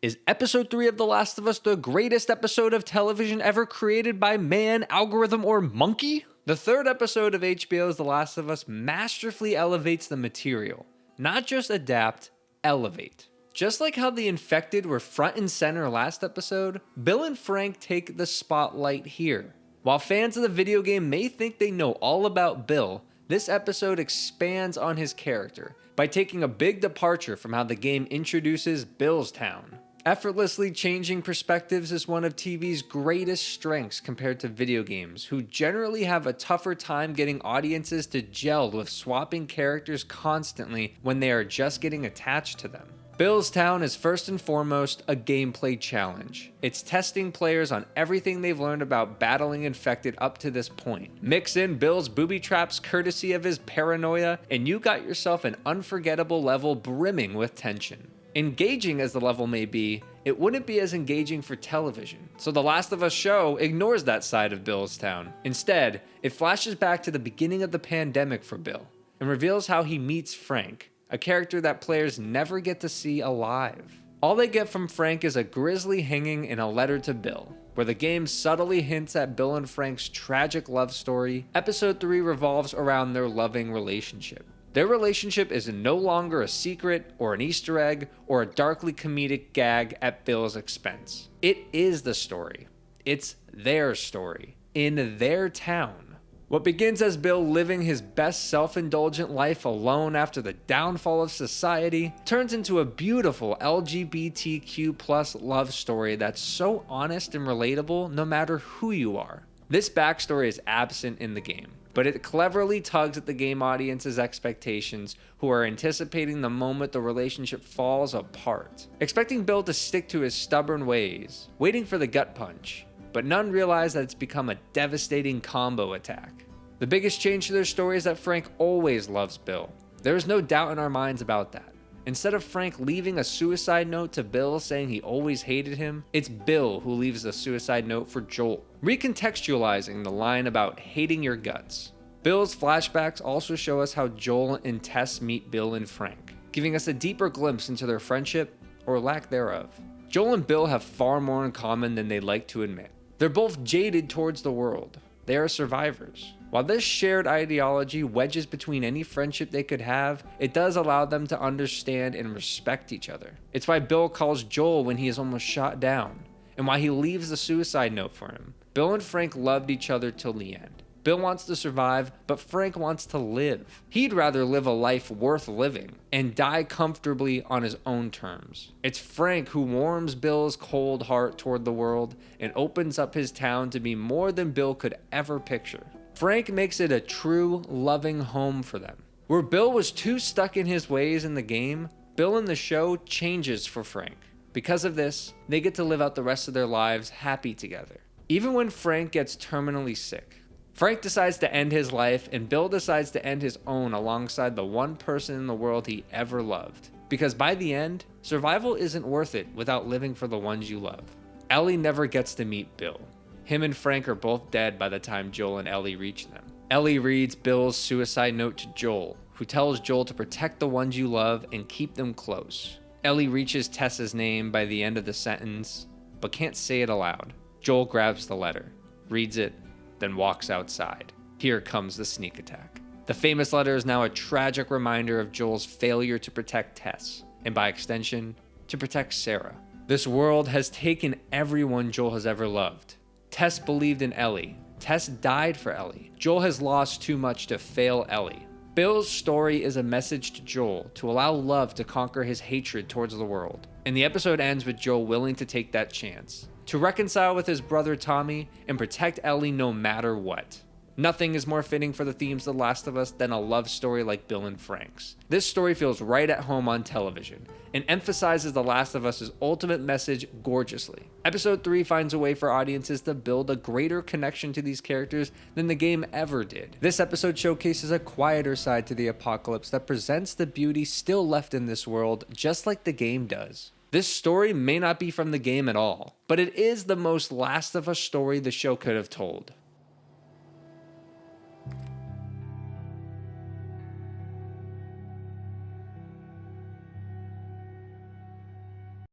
Is episode 3 of The Last of Us the greatest episode of television ever created by man, algorithm, or monkey? The third episode of HBO's The Last of Us masterfully elevates the material. Not just adapt, elevate. Just like how the infected were front and center last episode, Bill and Frank take the spotlight here. While fans of the video game may think they know all about Bill, this episode expands on his character by taking a big departure from how the game introduces Bill's town. Effortlessly changing perspectives is one of TV's greatest strengths compared to video games, who generally have a tougher time getting audiences to gel with swapping characters constantly when they are just getting attached to them. Bill's Town is first and foremost a gameplay challenge. It's testing players on everything they've learned about battling infected up to this point. Mix in Bill's booby traps courtesy of his paranoia, and you got yourself an unforgettable level brimming with tension. Engaging as the level may be, it wouldn't be as engaging for television, so The Last of Us show ignores that side of Bill's Town. Instead, it flashes back to the beginning of the pandemic for Bill, and reveals how he meets Frank, a character that players never get to see alive. All they get from Frank is a grizzly hanging in a letter to Bill. Where the game subtly hints at Bill and Frank's tragic love story, episode 3 revolves around their loving relationship. Their relationship is no longer a secret or an Easter egg or a darkly comedic gag at Bill's expense. It is the story. It's their story, in their town. What begins as Bill living his best self-indulgent life alone after the downfall of society turns into a beautiful LGBTQ+ love story that's so honest and relatable no matter who you are. This backstory is absent in the game, but it cleverly tugs at the game audience's expectations who are anticipating the moment the relationship falls apart. Expecting Bill to stick to his stubborn ways, waiting for the gut punch, but none realize that it's become a devastating combo attack. The biggest change to their story is that Frank always loves Bill. There is no doubt in our minds about that. Instead of Frank leaving a suicide note to Bill saying he always hated him, it's Bill who leaves a suicide note for Joel, recontextualizing the line about hating your guts. Bill's flashbacks also show us how Joel and Tess meet Bill and Frank, giving us a deeper glimpse into their friendship, or lack thereof. Joel and Bill have far more in common than they'd like to admit. They're both jaded towards the world. They are survivors. While this shared ideology wedges between any friendship they could have, it does allow them to understand and respect each other. It's why Bill calls Joel when he is almost shot down, and why he leaves the suicide note for him. Bill and Frank loved each other till the end. Bill wants to survive, but Frank wants to live. He'd rather live a life worth living and die comfortably on his own terms. It's Frank who warms Bill's cold heart toward the world and opens up his town to be more than Bill could ever picture. Frank makes it a true, loving home for them. Where Bill was too stuck in his ways in the game, Bill in the show changes for Frank. Because of this, they get to live out the rest of their lives happy together. Even when Frank gets terminally sick, Frank decides to end his life, and Bill decides to end his own alongside the one person in the world he ever loved. Because by the end, survival isn't worth it without living for the ones you love. Ellie never gets to meet Bill. Him and Frank are both dead by the time Joel and Ellie reach them. Ellie reads Bill's suicide note to Joel, who tells Joel to protect the ones you love and keep them close. Ellie reaches Tessa's name by the end of the sentence, but can't say it aloud. Joel grabs the letter, reads it, then walks outside. Here comes the sneak attack. The famous letter is now a tragic reminder of Joel's failure to protect Tess, and by extension, to protect Sarah. This world has taken everyone Joel has ever loved. Tess believed in Ellie. Tess died for Ellie. Joel has lost too much to fail Ellie. Bill's story is a message to Joel to allow love to conquer his hatred towards the world. And the episode ends with Joel willing to take that chance, to reconcile with his brother Tommy and protect Ellie no matter what. Nothing is more fitting for the themes of The Last of Us than a love story like Bill and Frank's. This story feels right at home on television and emphasizes The Last of Us's ultimate message gorgeously. Episode 3 finds a way for audiences to build a greater connection to these characters than the game ever did. This episode showcases a quieter side to the apocalypse that presents the beauty still left in this world, just like the game does. This story may not be from the game at all, but it is the most Last of Us story the show could have told.